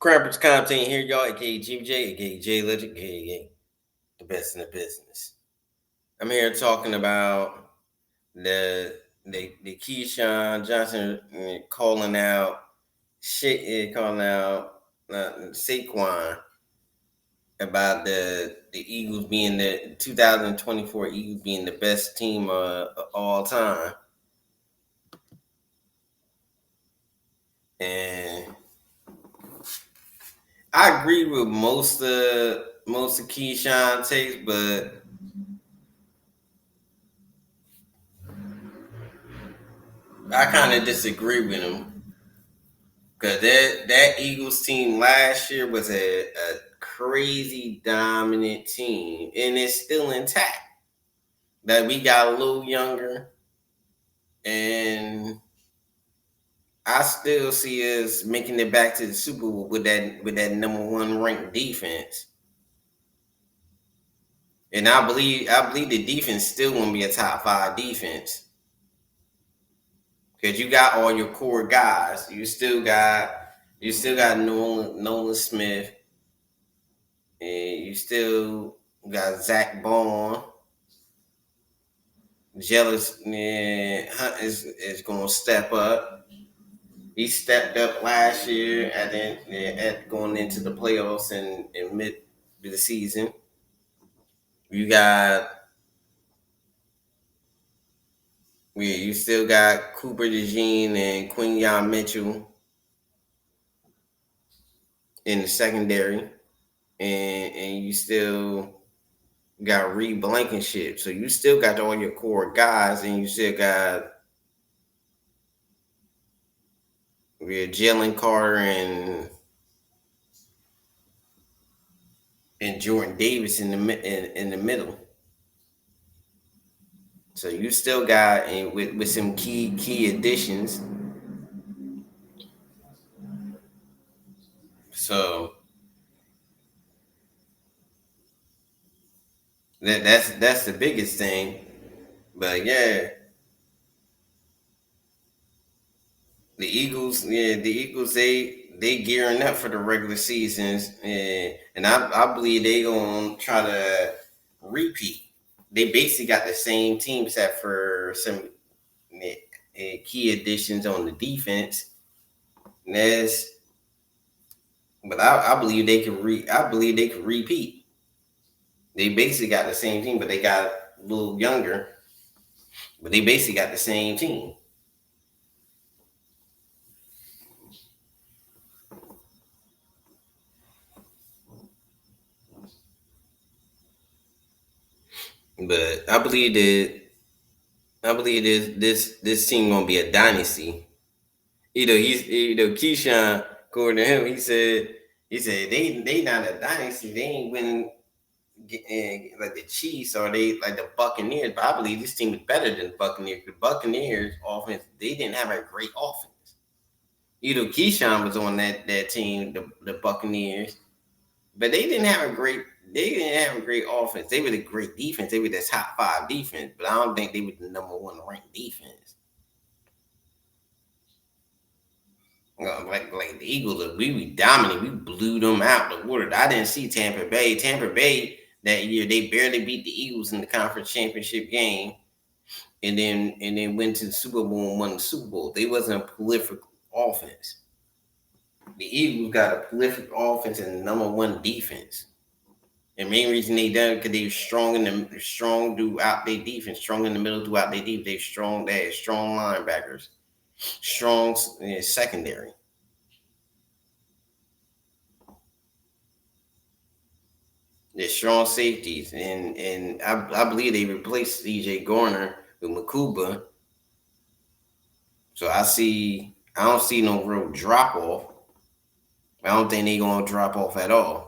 Crampers content here, y'all, aka GBJ, aka J Legend, aka the best in the business. I'm here talking about the Keyshawn Johnson calling out Saquon about the Eagles being the 2024 Eagles being the best team of all time, and I agree with most of Keyshawn takes, but I kind of disagree with him because that Eagles team last year was a crazy dominant team, and it's still intact. That we got a little younger, and I still see us making it back to the Super Bowl with that number one ranked defense. And I believe the defense still gonna be a top five defense because you got all your core guys. You still got Nolan Smith, and you still got Zach Bond. Jealous Hunt is going to step up. He stepped up last year at going into the playoffs in mid the season. You got you still got Cooper DeJean and Quinyon Mitchell in the secondary, and you still got Reed Blankenship. So you still got all your core guys, and you still got Jalen Carter and Jordan Davis in the middle. So you still got and with some key additions. So that's the biggest thing. But yeah, the Eagles they gearing up for the regular seasons, and I believe they gonna try to repeat. They basically got the same team except for some key additions on the defense. And but I believe they could I believe they could repeat. They basically got the same team, but they got a little younger. But they basically got the same team. But I believe this team gonna be a dynasty. Keyshawn, according to him, he said they not a dynasty. They ain't winning like the Chiefs or they like the Buccaneers. But I believe this team is better than the Buccaneers. The Buccaneers offense, they didn't have a great offense. Keyshawn was on that team, the Buccaneers, but they didn't have a great offense. They were a great defense. They were the top five defense, but I don't think they were the number one ranked defense. Like the Eagles, we were dominant. We blew them out the water. I didn't see Tampa Bay. Tampa Bay that year they barely beat the Eagles in the conference championship game, and then went to the Super Bowl and won the Super Bowl. They wasn't a prolific offense. The Eagles got a prolific offense and number one defense. And main reason they done because they were strong throughout their defense, strong in the middle throughout their defense. They had strong linebackers, strong secondary. They're strong safeties, and I believe they replaced CJ Garner with Makuba. So I don't see no real drop off. I don't think they're gonna drop off at all.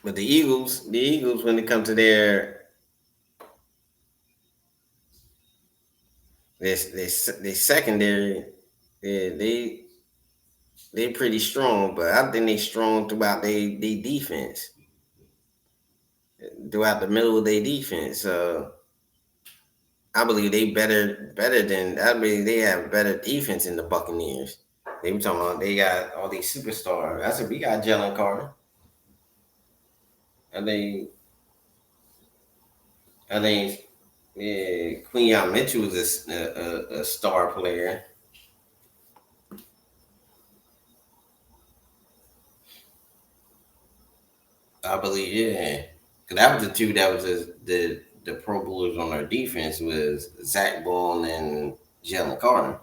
But the Eagles, when it comes to their secondary, yeah, they pretty strong. But I think they strong throughout they defense, throughout the middle of their defense. I believe they better than I believe they have better defense than the Buccaneers. They were talking about they got all these superstars. I said we got Jalen Carter. I think I think yeah, Quinyon Mitchell was a star player. I believe yeah, because that was the two that was the Pro Bowlers on our defense was Zach Ball and Jalen Carter.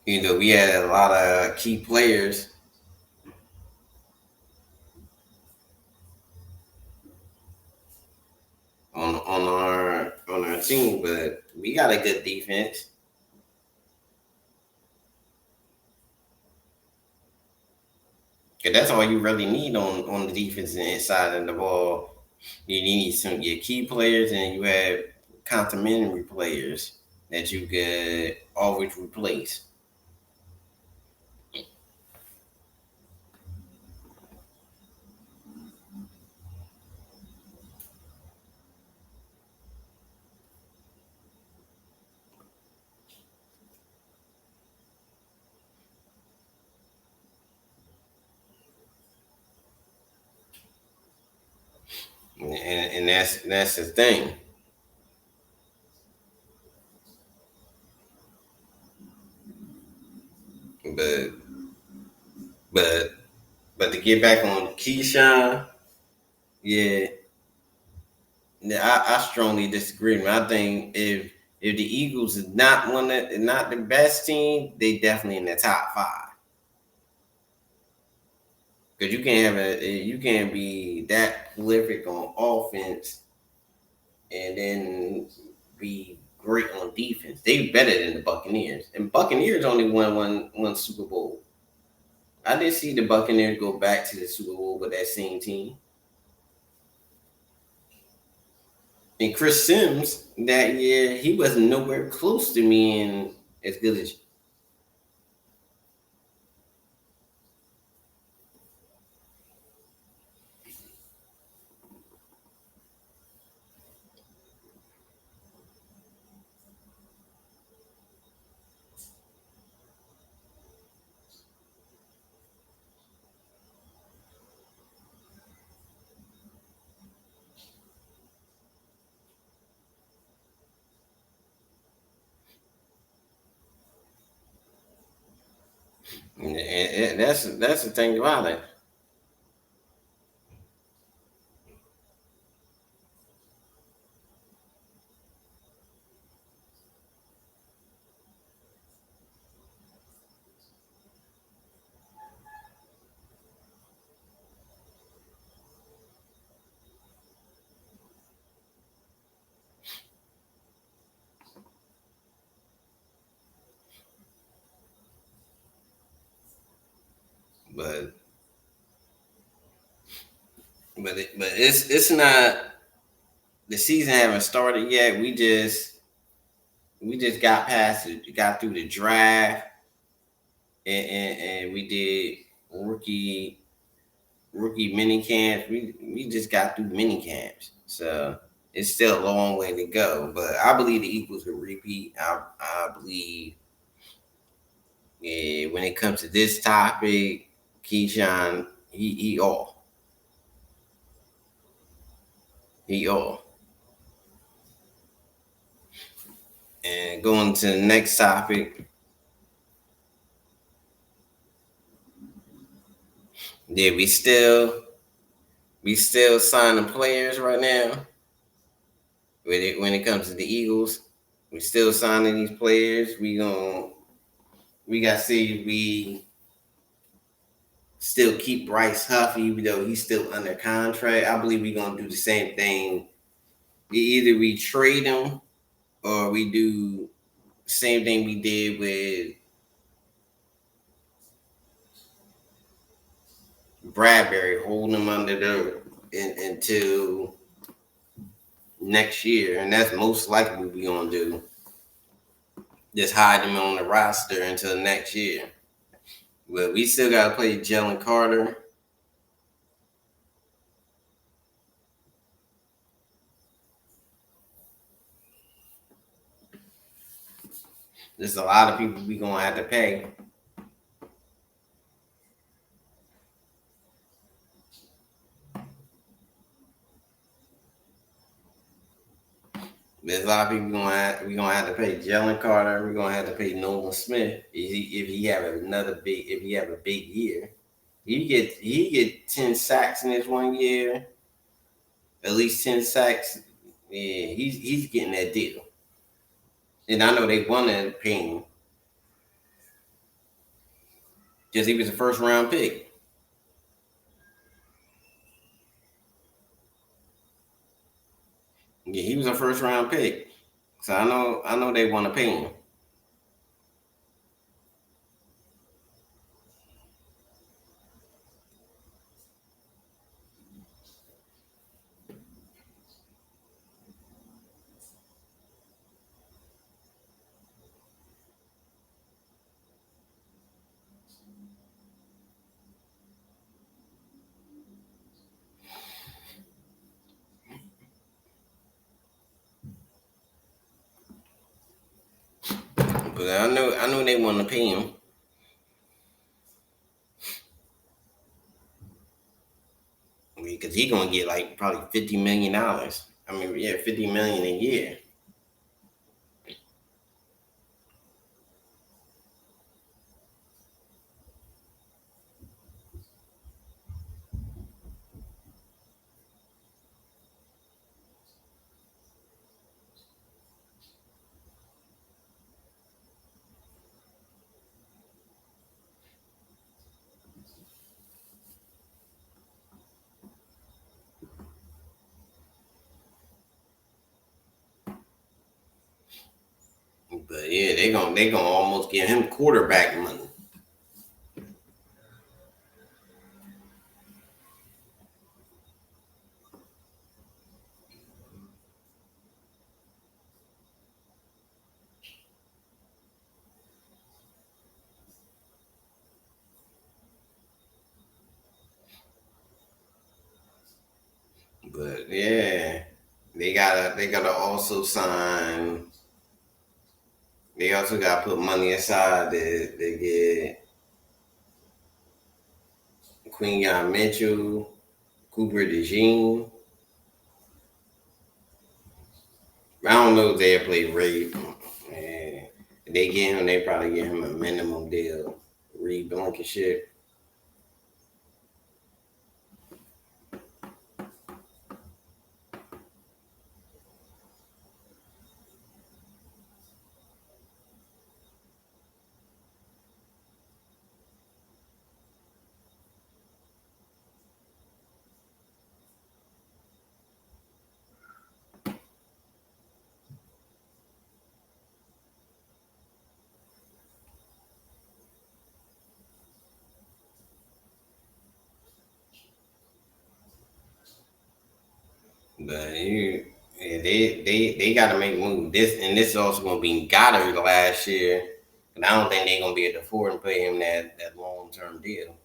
You know we had a lot of key players on our team, but we got a good defense. Cause that's all you really need on the defensive side of the ball. You need some your key players, and you have complementary players that you could always replace. And that's the thing. But but but to get back on Keyshawn, yeah, I strongly disagree. I think if the Eagles is not the best team, they definitely in the top five. Because you can't be that prolific on offense and then be great on defense. They better than the Buccaneers, and Buccaneers only won one Super Bowl. I did see the Buccaneers go back to the Super Bowl with that same team. And Chris Sims that year, he wasn't nowhere close to being as good as. And that's the thing about it. But but it's not the season haven't started yet. We just got past it, got through the draft, and we did rookie mini camps. We just got through mini camps, so it's still a long way to go. But I believe the Eagles will repeat. I believe when it comes to this topic, Keyshawn he all he all. And going to the next topic, yeah, we still signing players right now. When it comes to the Eagles, we still signing these players. We got to see if we still keep Bryce Huff, even though he's still under contract. I believe we're gonna do the same thing. Either we trade him or we do same thing we did with Bradbury, holding him under until next year, and that's most likely what we gonna do. Just hide him on the roster until next year. But we still gotta play Jalen Carter. There's a lot of people we gonna have to pay. There's a lot of people we gonna have to pay Jalen Carter. We're gonna have to pay Nolan Smith if he have a big year. He get 10 sacks in this one year, at least 10 sacks. Yeah, he's getting that deal. And I know they want to pay him because he was a first round pick. Yeah, he was a first round pick. So I know they want to pay him. But I know they want to pay him because he gonna get like probably $50 million. I mean, yeah, 50 million a year. But yeah, they gonna almost give him quarterback money. But yeah, they gotta also sign. They also gotta put money aside to get Quinyon Mitchell, Cooper DeJean. I don't know if they'll play Ray. Man, if they get him, they probably get him a minimum deal. Reed Blankenship. But yeah, they got to make move. This is also gonna be Goddard last year, and I don't think they're gonna be able to afford and pay him that long term deal.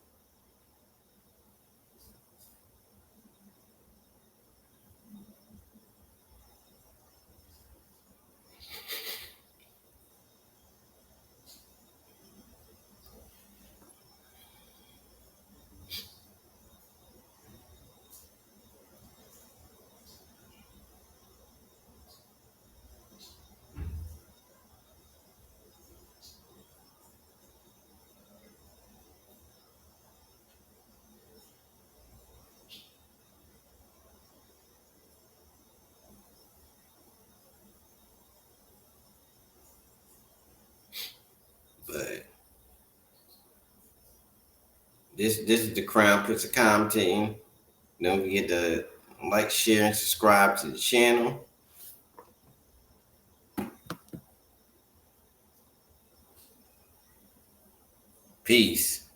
But this is the Crown Prince of commentating. Don't forget to like, share, and subscribe to the channel. Peace.